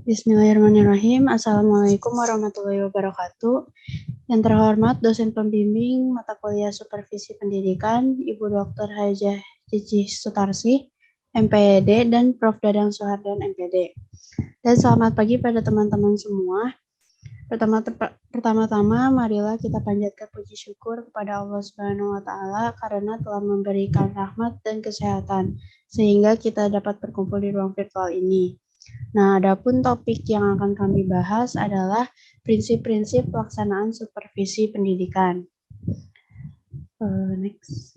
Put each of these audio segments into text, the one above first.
Bismillahirrahmanirrahim. Assalamualaikum warahmatullahi wabarakatuh. Yang terhormat dosen pembimbing mata kuliah Supervisi Pendidikan, Ibu Dr. Hajah Cici Sutarsi, MPD, dan Prof. Dadang Soehardan, MPD. Dan selamat pagi pada teman-teman semua. Pertama-tama, marilah kita panjatkan puji syukur kepada Allah Subhanahu wa Ta'ala karena telah memberikan rahmat dan kesehatan, sehingga kita dapat berkumpul di ruang virtual ini. Nah, adapun topik yang akan kami bahas adalah prinsip-prinsip pelaksanaan supervisi pendidikan. Next.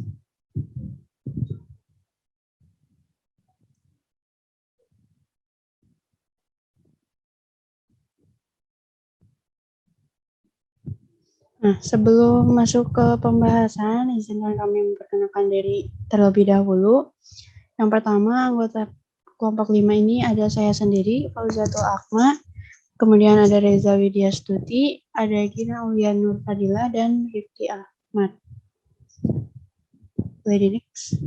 Nah, sebelum masuk ke pembahasan, izinkan kami memperkenalkan diri terlebih dahulu. Yang pertama, anggota kelompok 5 ini ada saya sendiri, Fauzatul Akma, kemudian ada Reza Widya Stuti, ada Gina Aulia Nur Fadila, dan Rifki Ahmad. Lady next.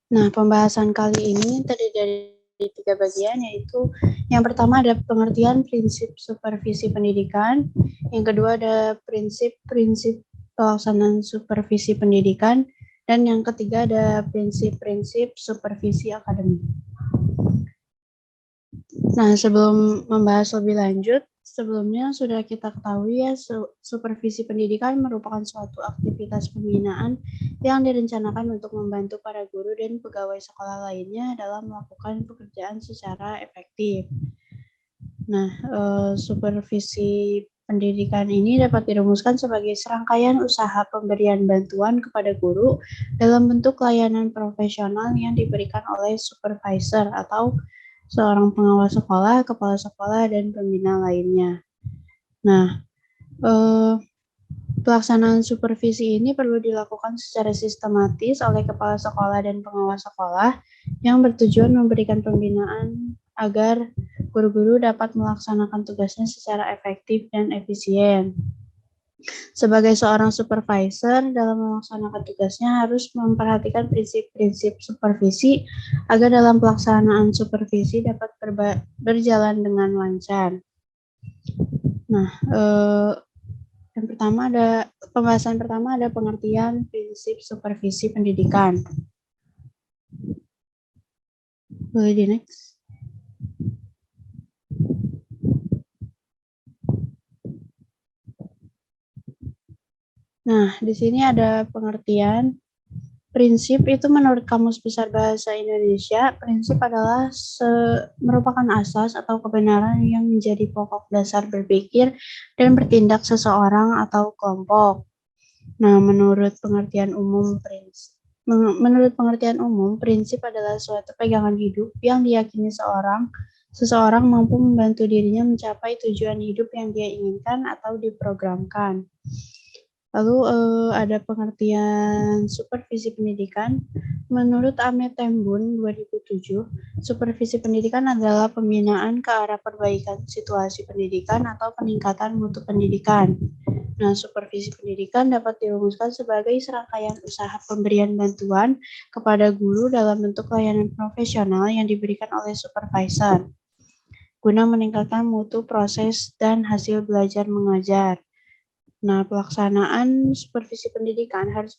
Nah, pembahasan kali ini terdiri dari 3 bagian, yaitu yang pertama ada pengertian prinsip supervisi pendidikan, yang kedua ada prinsip-prinsip pelaksanaan supervisi pendidikan, dan yang ketiga ada prinsip-prinsip supervisi akademik. Nah, sebelum membahas lebih lanjut, sebelumnya sudah kita ketahui ya, supervisi pendidikan merupakan suatu aktivitas pembinaan yang direncanakan untuk membantu para guru dan pegawai sekolah lainnya dalam melakukan pekerjaan secara efektif. Nah, supervisi pendidikan ini dapat dirumuskan sebagai serangkaian usaha pemberian bantuan kepada guru dalam bentuk layanan profesional yang diberikan oleh supervisor atau seorang pengawas sekolah, kepala sekolah, dan pembina lainnya. Nah, pelaksanaan supervisi ini perlu dilakukan secara sistematis oleh kepala sekolah dan pengawas sekolah yang bertujuan memberikan pembinaan agar guru-guru dapat melaksanakan tugasnya secara efektif dan efisien. Sebagai seorang supervisor, dalam melaksanakan tugasnya harus memperhatikan prinsip-prinsip supervisi agar dalam pelaksanaan supervisi dapat berjalan dengan lancar. Nah, pembahasan pertama ada pengertian prinsip supervisi pendidikan. Boleh di next. Nah, di sini ada pengertian prinsip itu menurut Kamus Besar Bahasa Indonesia, prinsip adalah merupakan asas atau kebenaran yang menjadi pokok dasar berpikir dan bertindak seseorang atau kelompok. Nah, menurut pengertian umum prinsip adalah suatu pegangan hidup yang diyakini seseorang mampu membantu dirinya mencapai tujuan hidup yang dia inginkan atau diprogramkan. Lalu ada pengertian supervisi pendidikan. Menurut Ahmed Tembun 2007, supervisi pendidikan adalah pembinaan ke arah perbaikan situasi pendidikan atau peningkatan mutu pendidikan. Nah, supervisi pendidikan dapat dirumuskan sebagai serangkaian usaha pemberian bantuan kepada guru dalam bentuk layanan profesional yang diberikan oleh supervisor, guna meningkatkan mutu proses dan hasil belajar mengajar. Nah, pelaksanaan supervisi pendidikan harus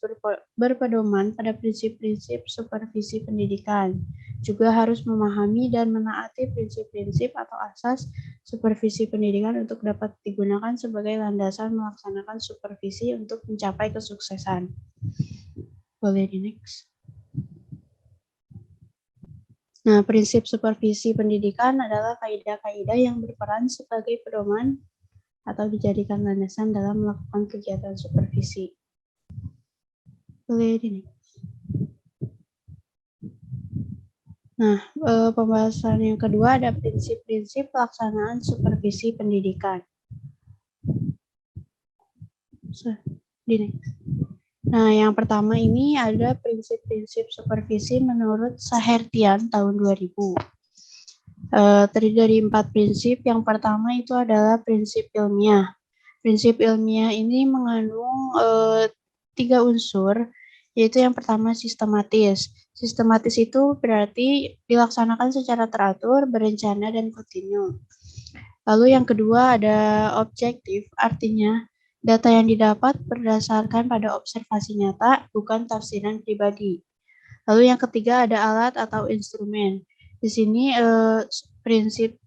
berpedoman pada prinsip-prinsip supervisi pendidikan. Juga harus memahami dan menaati prinsip-prinsip atau asas supervisi pendidikan untuk dapat digunakan sebagai landasan melaksanakan supervisi untuk mencapai kesuksesan. Boleh di next. Nah, prinsip supervisi pendidikan adalah kaidah-kaidah yang berperan sebagai pedoman atau dijadikan landasan dalam melakukan kegiatan supervisi. Boleh ini. Nah, pembahasan yang kedua ada prinsip-prinsip pelaksanaan supervisi pendidikan. Nah, yang pertama ini ada prinsip-prinsip supervisi menurut Sahertian tahun 2000. Terdiri dari 4 prinsip. Yang pertama itu adalah prinsip ilmiah. Prinsip ilmiah ini mengandung 3 unsur, yaitu yang pertama sistematis. Sistematis itu berarti dilaksanakan secara teratur, berencana, dan kontinu. Lalu yang kedua ada objektif, artinya data yang didapat berdasarkan pada observasi nyata, bukan tafsiran pribadi. Lalu yang ketiga ada alat atau instrumen. Di sini prinsip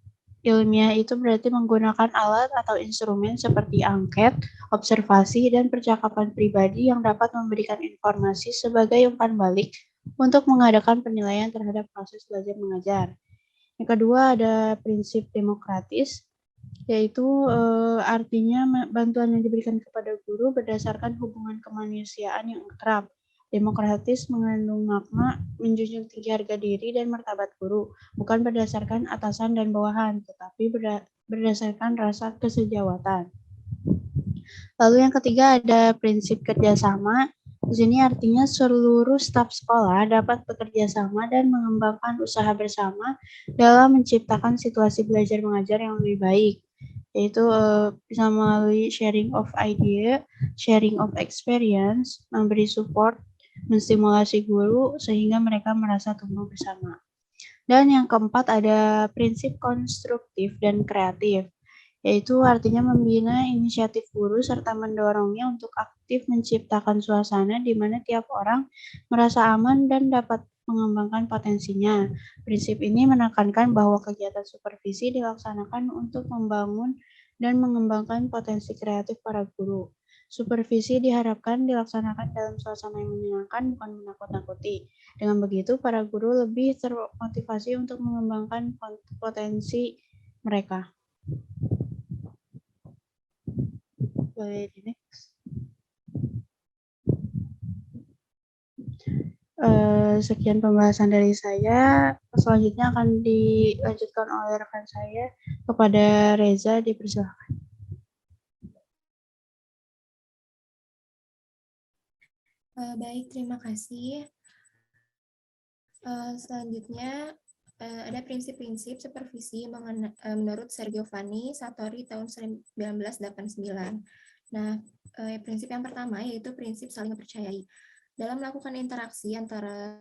ilmiah itu berarti menggunakan alat atau instrumen seperti angket, observasi, dan percakapan pribadi yang dapat memberikan informasi sebagai umpan balik untuk mengadakan penilaian terhadap proses belajar mengajar. Yang kedua ada prinsip demokratis, yaitu artinya bantuan yang diberikan kepada guru berdasarkan hubungan kemanusiaan yang akrab. Demokratis mengandung makna menjunjung tinggi harga diri dan martabat guru, bukan berdasarkan atasan dan bawahan, tetapi berdasarkan rasa kesejawatan. Lalu yang ketiga ada prinsip kerjasama. Di sini artinya seluruh staf sekolah dapat bekerja sama dan mengembangkan usaha bersama dalam menciptakan situasi belajar mengajar yang lebih baik, yaitu bisa melalui sharing of idea, sharing of experience, memberi support, menstimulasi guru sehingga mereka merasa tumbuh bersama. Dan yang keempat ada prinsip konstruktif dan kreatif, yaitu artinya membina inisiatif guru serta mendorongnya untuk aktif menciptakan suasana di mana tiap orang merasa aman dan dapat mengembangkan potensinya. Prinsip ini menekankan bahwa kegiatan supervisi dilaksanakan untuk membangun dan mengembangkan potensi kreatif para guru. Supervisi diharapkan dilaksanakan dalam suasana yang menyenangkan, bukan menakut-nakuti. Dengan begitu, para guru lebih termotivasi untuk mengembangkan potensi mereka. Boleh di next. Sekian pembahasan dari saya. Selanjutnya akan dilanjutkan oleh rekan saya. Kepada Reza, dipersilakan. Baik, terima kasih. Selanjutnya ada prinsip-prinsip supervisi menurut Sergio Vanni Sartori tahun 1989. Nah, prinsip yang pertama yaitu prinsip saling mempercayai. Dalam melakukan interaksi antara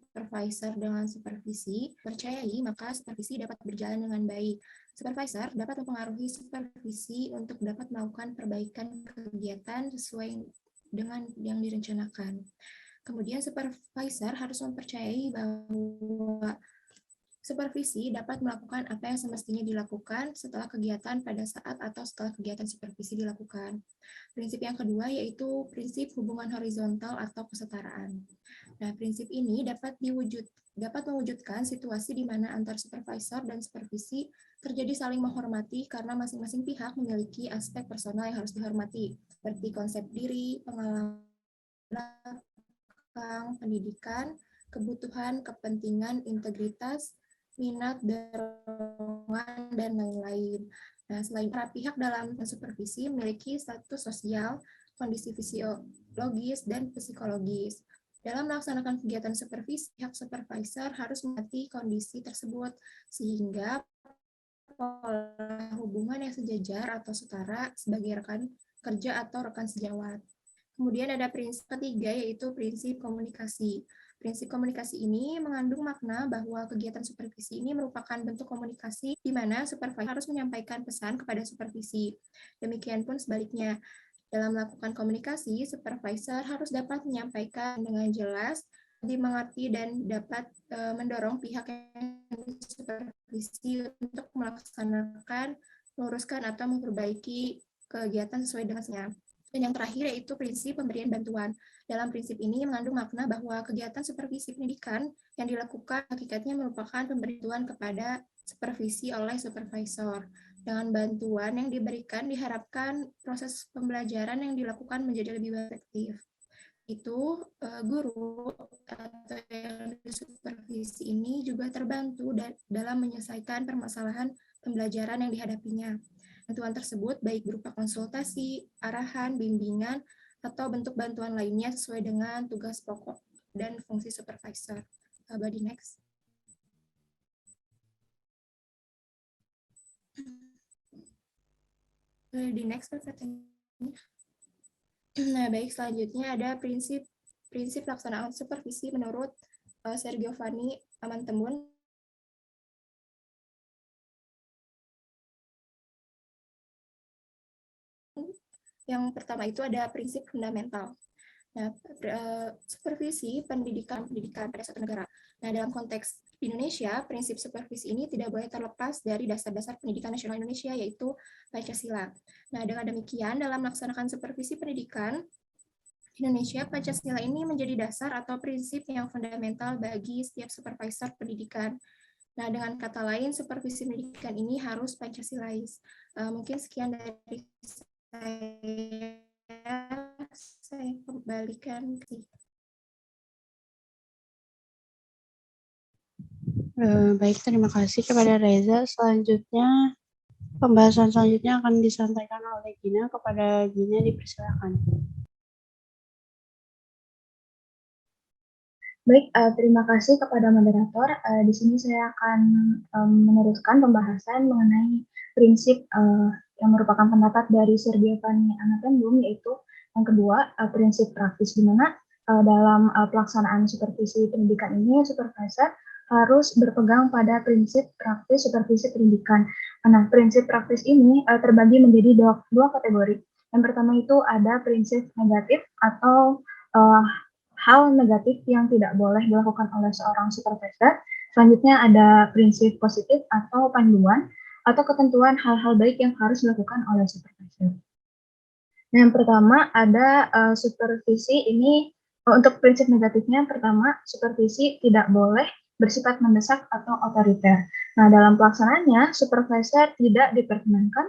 supervisor dengan supervisi, percayai maka supervisi dapat berjalan dengan baik. Supervisor dapat mempengaruhi supervisi untuk dapat melakukan perbaikan kegiatan sesuai dengan yang direncanakan. Kemudian supervisor harus mempercayai bahwa supervisi dapat melakukan apa yang semestinya dilakukan setelah kegiatan pada saat atau setelah kegiatan supervisi dilakukan. Prinsip yang kedua yaitu prinsip hubungan horizontal atau kesetaraan. Nah, prinsip ini dapat mewujudkan situasi di mana antar supervisor dan supervisi terjadi saling menghormati karena masing-masing pihak memiliki aspek personal yang harus dihormati, seperti konsep diri, pengalaman, pendidikan, kebutuhan, kepentingan, integritas, minat, dorongan, dan lain-lain. Nah, selain para pihak dalam supervisi memiliki status sosial, kondisi fisiologis, dan psikologis. Dalam melaksanakan kegiatan supervisi, pihak supervisor harus mengerti kondisi tersebut, sehingga pola hubungan yang sejajar atau setara sebagai rekan kerja atau rekan sejawat. Kemudian ada prinsip ketiga, yaitu prinsip komunikasi. Prinsip komunikasi ini mengandung makna bahwa kegiatan supervisi ini merupakan bentuk komunikasi di mana supervisor harus menyampaikan pesan kepada supervisi. Demikian pun sebaliknya, dalam melakukan komunikasi, supervisor harus dapat menyampaikan dengan jelas, dimengerti, dan dapat mendorong pihak yang supervisi untuk melaksanakan, meluruskan, atau memperbaiki kegiatan sesuai dengannya. Dan yang terakhir yaitu prinsip pemberian bantuan. Dalam prinsip ini mengandung makna bahwa kegiatan supervisi pendidikan yang dilakukan hakikatnya merupakan pemberian kepada supervisi oleh supervisor. Dengan bantuan yang diberikan diharapkan proses pembelajaran yang dilakukan menjadi lebih efektif. Itu guru atau yang supervisi ini juga terbantu dalam menyelesaikan permasalahan pembelajaran yang dihadapinya. Bantuan tersebut baik berupa konsultasi, arahan, bimbingan, atau bentuk bantuan lainnya sesuai dengan tugas pokok dan fungsi supervisor. Body next. Di next, Pak. Nah, baik, selanjutnya ada prinsip pelaksanaan supervisi menurut Sergio Giovanni Amantemun. Yang pertama itu ada prinsip fundamental. Nah, supervisi pendidikan pada suatu negara. Nah, dalam konteks di Indonesia, prinsip supervisi ini tidak boleh terlepas dari dasar-dasar pendidikan nasional Indonesia, yaitu Pancasila. Nah, dengan demikian, dalam melaksanakan supervisi pendidikan Indonesia, Pancasila ini menjadi dasar atau prinsip yang fundamental bagi setiap supervisor pendidikan. Nah, dengan kata lain, supervisi pendidikan ini harus Pancasilais. Mungkin sekian dari saya kembalikan ke Baik, terima kasih kepada Reza. Selanjutnya, pembahasan selanjutnya akan disampaikan oleh Gina. Kepada Gina dipersilakan. Baik, terima kasih kepada moderator. Di sini saya akan meneruskan pembahasan mengenai prinsip yang merupakan pendapat dari Sir Giovanni Amatendum, yaitu yang kedua, prinsip praktis, di mana dalam pelaksanaan supervisi pendidikan ini, supervisor harus berpegang pada prinsip praktis supervisi pendidikan. Nah, prinsip praktis ini terbagi menjadi dua kategori. Yang pertama itu ada prinsip negatif atau hal negatif yang tidak boleh dilakukan oleh seorang supervisor. Selanjutnya ada prinsip positif atau panduan atau ketentuan hal-hal baik yang harus dilakukan oleh supervisor. Nah, yang pertama ada supervisi ini untuk prinsip negatifnya. Pertama, supervisi tidak boleh bersifat mendesak atau otoriter. Nah, dalam pelaksanaannya, supervisor tidak diperkenankan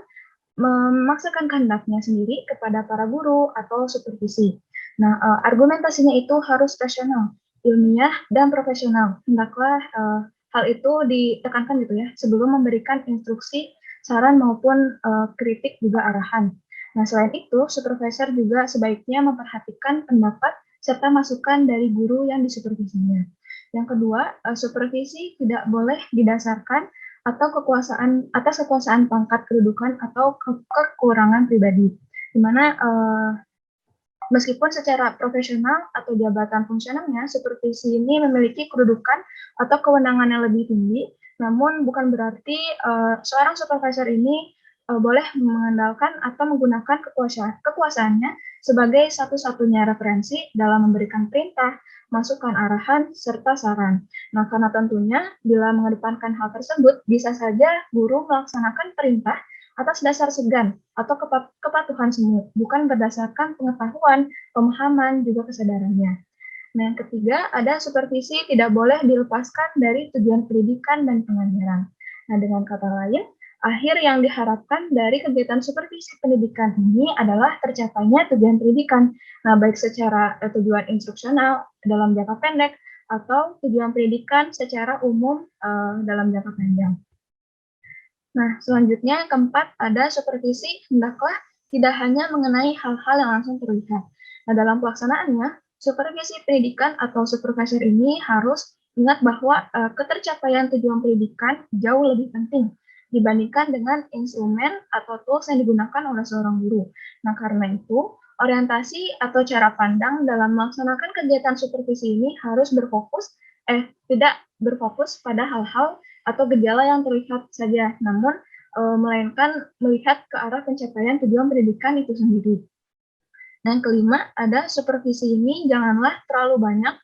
memaksakan kehendaknya sendiri kepada para guru atau supervisi. Nah, argumentasinya itu harus rasional, ilmiah, dan profesional. Hendaklah hal itu ditekankan gitu ya, sebelum memberikan instruksi, saran maupun kritik juga arahan. Nah, selain itu, supervisor juga sebaiknya memperhatikan pendapat serta masukan dari guru yang disupervisinya. Yang kedua, supervisi tidak boleh didasarkan atau kekuasaan pangkat kedudukan atau kekurangan pribadi, di mana meskipun secara profesional atau jabatan fungsionalnya supervisi ini memiliki kedudukan atau kewenangan yang lebih tinggi, namun bukan berarti seorang supervisor ini boleh mengandalkan atau menggunakan kekuasaannya sebagai satu-satunya referensi dalam memberikan perintah, masukan arahan, serta saran. Nah, karena tentunya bila mengedepankan hal tersebut, bisa saja guru melaksanakan perintah atas dasar segan atau kepatuhan semu, bukan berdasarkan pengetahuan, pemahaman, juga kesadarannya. Nah, yang ketiga, ada supervisi tidak boleh dilepaskan dari tujuan pendidikan dan pengajaran. Nah, dengan kata lain, akhir yang diharapkan dari kegiatan supervisi pendidikan ini adalah tercapainya tujuan pendidikan. Nah, baik secara tujuan instruksional dalam jangka pendek atau tujuan pendidikan secara umum dalam jangka panjang. Nah, selanjutnya keempat ada supervisi hendaklah tidak hanya mengenai hal-hal yang langsung terlihat. Nah, dalam pelaksanaannya, supervisi pendidikan atau supervisor ini harus ingat bahwa ketercapaian tujuan pendidikan jauh lebih penting dibandingkan dengan instrumen atau tools yang digunakan oleh seorang guru. Nah, karena itu, orientasi atau cara pandang dalam melaksanakan kegiatan supervisi ini harus tidak berfokus pada hal-hal atau gejala yang terlihat saja, namun melainkan melihat ke arah pencapaian tujuan pendidikan itu sendiri. Dan kelima, ada supervisi ini janganlah terlalu banyak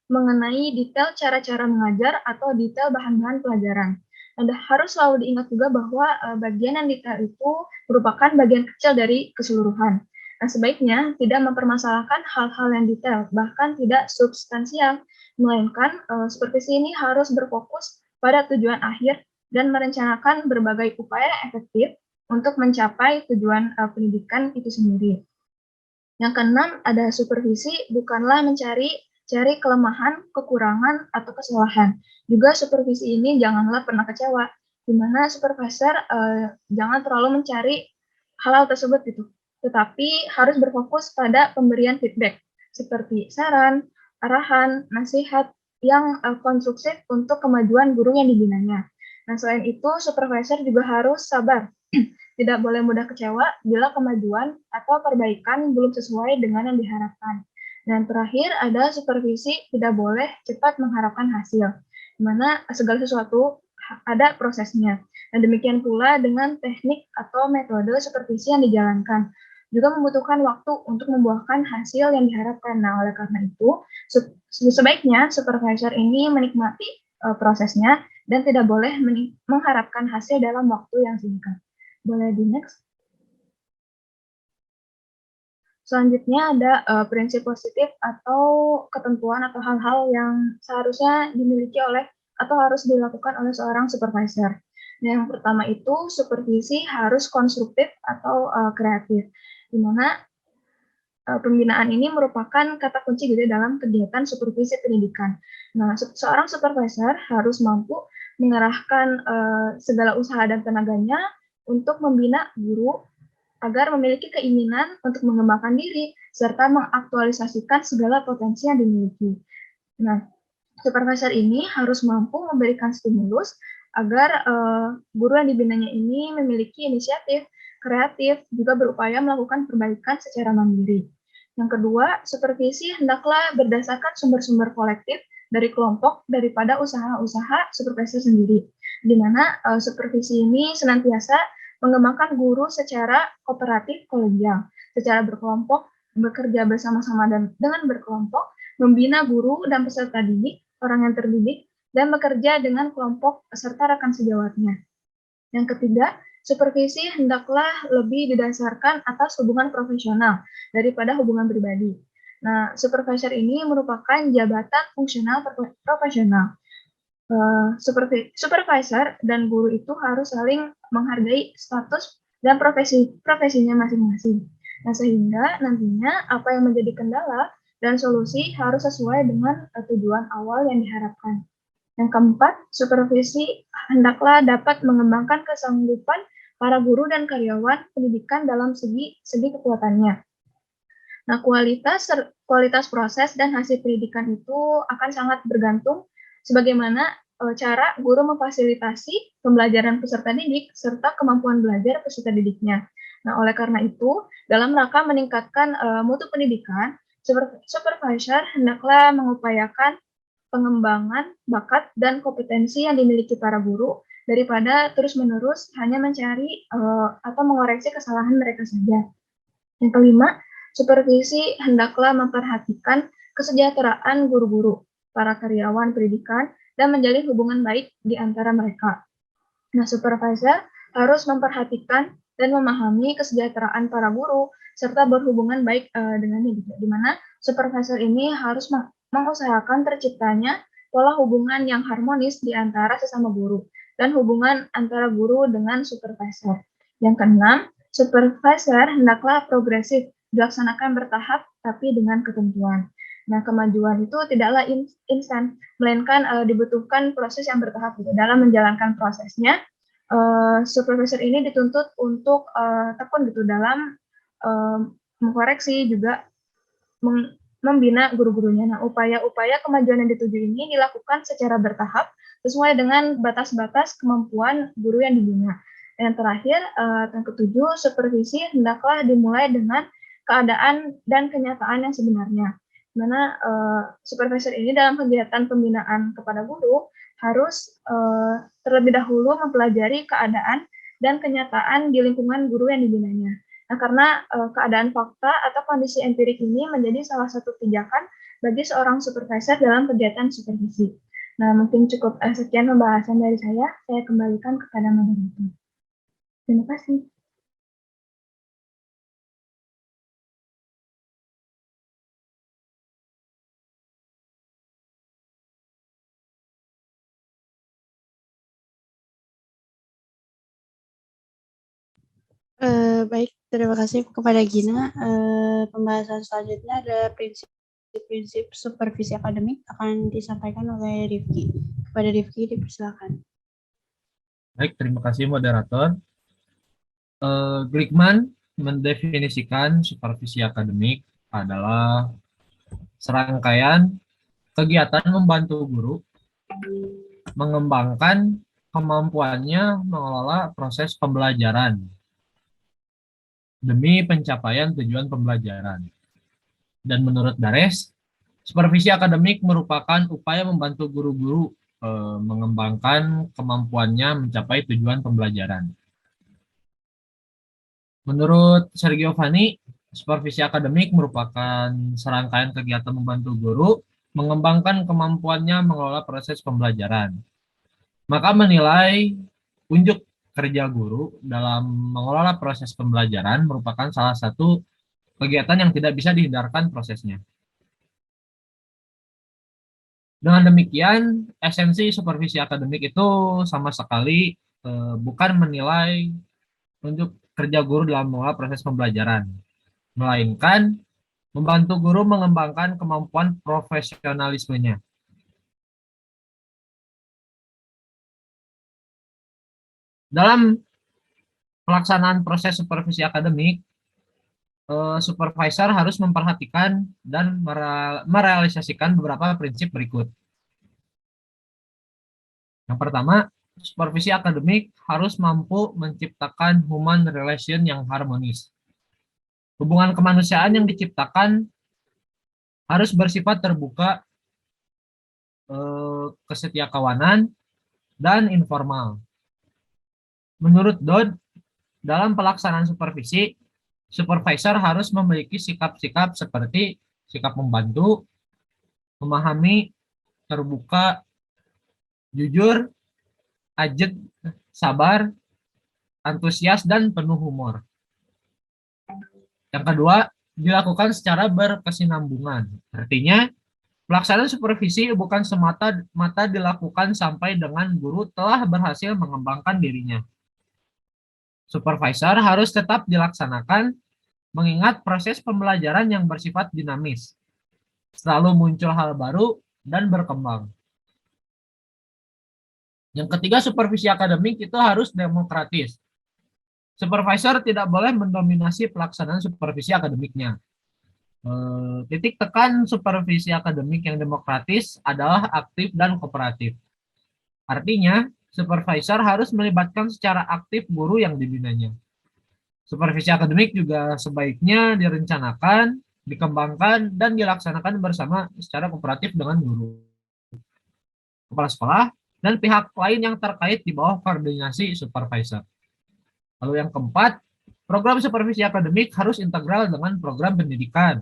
mengenai detail cara-cara mengajar atau detail bahan-bahan pelajaran. Anda harus selalu diingat juga bahwa bagian yang detail itu merupakan bagian kecil dari keseluruhan. Nah, sebaiknya tidak mempermasalahkan hal-hal yang detail, bahkan tidak substansial, melainkan supervisi ini harus berfokus pada tujuan akhir dan merencanakan berbagai upaya efektif untuk mencapai tujuan pendidikan itu sendiri. Yang keenam, ada supervisi bukanlah mencari kelemahan, kekurangan, atau kesalahan. Juga supervisi ini janganlah pernah kecewa, di mana supervisor jangan terlalu mencari hal-hal tersebut gitu, tetapi harus berfokus pada pemberian feedback seperti saran, arahan, nasihat yang konstruktif untuk kemajuan guru yang dibinanya. Nah, selain itu, supervisor juga harus sabar tidak boleh mudah kecewa bila kemajuan atau perbaikan belum sesuai dengan yang diharapkan. Dan terakhir ada supervisi, tidak boleh cepat mengharapkan hasil, di mana segala sesuatu ada prosesnya. Dan demikian pula dengan teknik atau metode supervisi yang dijalankan juga membutuhkan waktu untuk membuahkan hasil yang diharapkan. Nah, oleh karena itu, sebaiknya supervisor ini menikmati prosesnya dan tidak boleh mengharapkan hasil dalam waktu yang singkat. Boleh di next? Selanjutnya ada prinsip positif atau ketentuan atau hal-hal yang seharusnya dimiliki oleh atau harus dilakukan oleh seorang supervisor. Nah, yang pertama itu supervisi harus konstruktif atau kreatif, di mana pembinaan ini merupakan kata kunci gitu dalam kegiatan supervisi pendidikan. Nah, seorang supervisor harus mampu mengerahkan segala usaha dan tenaganya untuk membina guru agar memiliki keinginan untuk mengembangkan diri serta mengaktualisasikan segala potensi yang dimiliki. Nah, supervisor ini harus mampu memberikan stimulus agar guru yang dibinanya ini memiliki inisiatif, kreatif, juga berupaya melakukan perbaikan secara mandiri. Yang kedua, supervisi hendaklah berdasarkan sumber-sumber kolektif dari kelompok daripada usaha-usaha supervisor sendiri, di mana supervisi ini senantiasa mengembangkan guru secara kooperatif kolegial, secara berkelompok, bekerja bersama-sama dan dengan berkelompok, membina guru dan peserta didik, orang yang terdidik, dan bekerja dengan kelompok serta rekan sejawatnya. Yang ketiga, supervisi hendaklah lebih didasarkan atas hubungan profesional daripada hubungan pribadi. Nah, supervisor ini merupakan jabatan fungsional profesional. Supervisor dan guru itu harus saling menghargai status dan profesinya masing-masing. Nah, sehingga nantinya apa yang menjadi kendala dan solusi harus sesuai dengan tujuan awal yang diharapkan. Yang keempat, supervisi hendaklah dapat mengembangkan kesanggupan para guru dan karyawan pendidikan dalam segi kekuatannya. Nah, kualitas proses dan hasil pendidikan itu akan sangat bergantung sebagaimana cara guru memfasilitasi pembelajaran peserta didik serta kemampuan belajar peserta didiknya. Nah, oleh karena itu, dalam rangka meningkatkan mutu pendidikan, supervisor hendaklah mengupayakan pengembangan bakat dan kompetensi yang dimiliki para guru daripada terus-menerus hanya mencari atau mengoreksi kesalahan mereka saja. Yang kelima, supervisi hendaklah memperhatikan kesejahteraan guru-guru, para karyawan pendidikan, dan menjalin hubungan baik di antara mereka. Nah, supervisor harus memperhatikan dan memahami kesejahteraan para guru, serta berhubungan baik dengannya, di mana supervisor ini harus mengusahakan terciptanya pola hubungan yang harmonis di antara sesama guru, dan hubungan antara guru dengan supervisor. Yang keenam, supervisor hendaklah progresif, dilaksanakan bertahap tapi dengan ketentuan. Nah, kemajuan itu tidaklah instan, melainkan dibutuhkan proses yang bertahap gitu. Dalam menjalankan prosesnya, supervisor ini dituntut untuk tekun gitu dalam mengkoreksi juga membina guru-gurunya. Nah, upaya-upaya kemajuan yang dituju ini dilakukan secara bertahap sesuai dengan batas-batas kemampuan guru yang dibina. Dan terakhir, yang ketujuh, supervisi hendaklah dimulai dengan keadaan dan kenyataan yang sebenarnya. Mana supervisor ini dalam kegiatan pembinaan kepada guru harus terlebih dahulu mempelajari keadaan dan kenyataan di lingkungan guru yang dibinanya. Nah, karena keadaan fakta atau kondisi empirik ini menjadi salah satu pijakan bagi seorang supervisor dalam kegiatan supervisi. Nah, mungkin cukup sekian pembahasan dari saya kembalikan kepada moderator. Terima kasih. Baik, terima kasih kepada Gina. Pembahasan selanjutnya ada prinsip-prinsip supervisi akademik akan disampaikan oleh Rifki. Kepada Rifki, dipersilakan. Baik, terima kasih moderator. Glickman mendefinisikan supervisi akademik adalah serangkaian kegiatan membantu guru mengembangkan kemampuannya mengelola proses pembelajaran demi pencapaian tujuan pembelajaran. Dan menurut Dares, supervisi akademik merupakan upaya membantu guru-guru mengembangkan kemampuannya mencapai tujuan pembelajaran. Menurut Sergio Fani, supervisi akademik merupakan serangkaian kegiatan membantu guru mengembangkan kemampuannya mengelola proses pembelajaran. Maka menilai unjuk kerja guru dalam mengelola proses pembelajaran merupakan salah satu kegiatan yang tidak bisa dihindarkan prosesnya. Dengan demikian, esensi supervisi akademik itu sama sekali bukan menilai unjuk kerja guru dalam mengelola proses pembelajaran, melainkan membantu guru mengembangkan kemampuan profesionalismenya. Dalam pelaksanaan proses supervisi akademik, supervisor harus memperhatikan dan merealisasikan beberapa prinsip berikut. Yang pertama, supervisi akademik harus mampu menciptakan human relation yang harmonis. Hubungan kemanusiaan yang diciptakan harus bersifat terbuka, kesetiakawanan, dan informal. Menurut Dodd, dalam pelaksanaan supervisi, supervisor harus memiliki sikap-sikap seperti sikap membantu, memahami, terbuka, jujur, ajak, sabar, antusias, dan penuh humor. Yang kedua, dilakukan secara berkesinambungan. Artinya, pelaksanaan supervisi bukan semata-mata dilakukan sampai dengan guru telah berhasil mengembangkan dirinya. Supervisor harus tetap dilaksanakan mengingat proses pembelajaran yang bersifat dinamis. Selalu muncul hal baru dan berkembang. Yang ketiga, supervisi akademik itu harus demokratis. Supervisor tidak boleh mendominasi pelaksanaan supervisi akademiknya. Titik tekan supervisi akademik yang demokratis adalah aktif dan kooperatif. Artinya, supervisor harus melibatkan secara aktif guru yang dibinanya. Supervisi akademik juga sebaiknya direncanakan, dikembangkan, dan dilaksanakan bersama secara kooperatif dengan guru, kepala sekolah, dan pihak lain yang terkait di bawah koordinasi supervisor. Lalu yang keempat, program supervisi akademik harus integral dengan program pendidikan.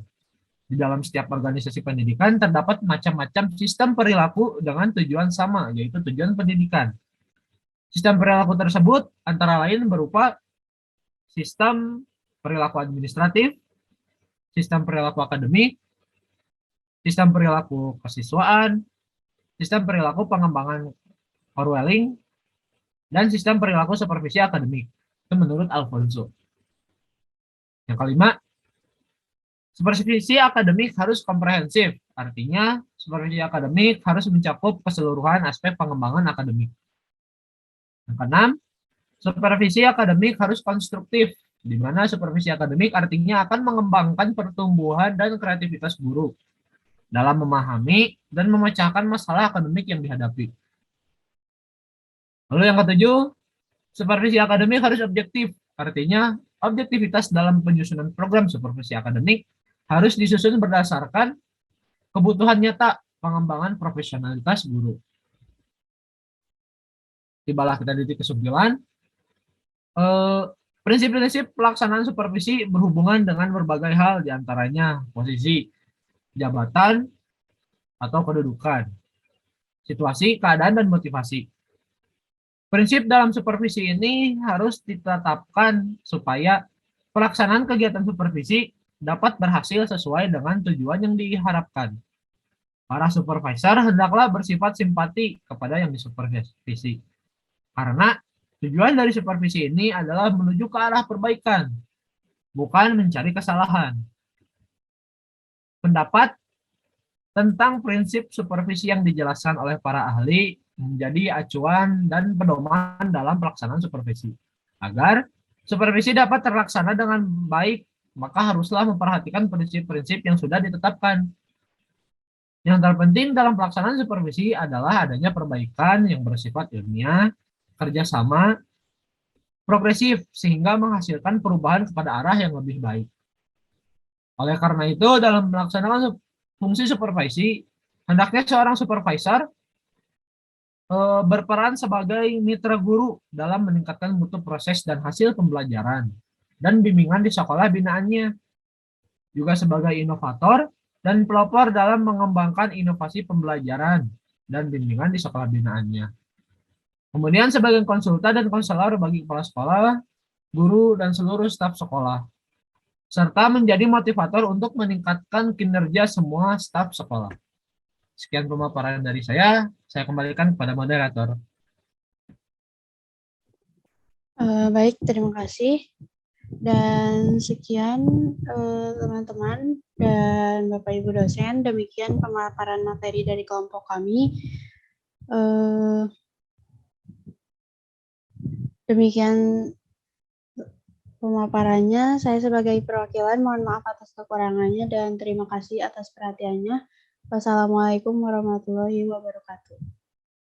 Di dalam setiap organisasi pendidikan terdapat macam-macam sistem perilaku dengan tujuan sama, yaitu tujuan pendidikan. Sistem perilaku tersebut antara lain berupa sistem perilaku administratif, sistem perilaku akademik, sistem perilaku kesiswaan, sistem perilaku pengembangan Orwelling, dan sistem perilaku supervisi akademik. Itu menurut Alfonso. Yang kelima, supervisi akademik harus komprehensif. Artinya, supervisi akademik harus mencakup keseluruhan aspek pengembangan akademik. Yang keenam, supervisi akademik harus konstruktif, di mana supervisi akademik artinya akan mengembangkan pertumbuhan dan kreativitas guru dalam memahami dan memecahkan masalah akademik yang dihadapi. Lalu yang ketujuh, supervisi akademik harus objektif, artinya objektivitas dalam penyusunan program supervisi akademik harus disusun berdasarkan kebutuhan nyata pengembangan profesionalitas guru. Tibalah kita di titik ke-9. Prinsip-prinsip pelaksanaan supervisi berhubungan dengan berbagai hal, diantaranya posisi, jabatan, atau kedudukan, situasi, keadaan, dan motivasi. Prinsip dalam supervisi ini harus ditetapkan supaya pelaksanaan kegiatan supervisi dapat berhasil sesuai dengan tujuan yang diharapkan. Para supervisor hendaklah bersifat simpati kepada yang disupervisi. Karena tujuan dari supervisi ini adalah menuju ke arah perbaikan, bukan mencari kesalahan. Pendapat tentang prinsip supervisi yang dijelaskan oleh para ahli menjadi acuan dan pedoman dalam pelaksanaan supervisi. Agar supervisi dapat terlaksana dengan baik, maka haruslah memperhatikan prinsip-prinsip yang sudah ditetapkan. Yang terpenting dalam pelaksanaan supervisi adalah adanya perbaikan yang bersifat ilmiah, kerjasama, progresif sehingga menghasilkan perubahan kepada arah yang lebih baik. Oleh karena itu, dalam melaksanakan fungsi supervisi, hendaknya seorang supervisor berperan sebagai mitra guru dalam meningkatkan mutu proses dan hasil pembelajaran dan bimbingan di sekolah binaannya, juga sebagai inovator dan pelopor dalam mengembangkan inovasi pembelajaran dan bimbingan di sekolah binaannya. Kemudian sebagai konsultan dan konselor bagi kepala sekolah, guru, dan seluruh staf sekolah, serta menjadi motivator untuk meningkatkan kinerja semua staf sekolah. Sekian pemaparan dari saya kembalikan kepada moderator. Baik, terima kasih. Dan sekian teman-teman dan Bapak Ibu dosen, demikian pemaparan materi dari kelompok kami. Demikian pemaparannya. Saya sebagai perwakilan mohon maaf atas kekurangannya dan terima kasih atas perhatiannya. Wassalamualaikum warahmatullahi wabarakatuh.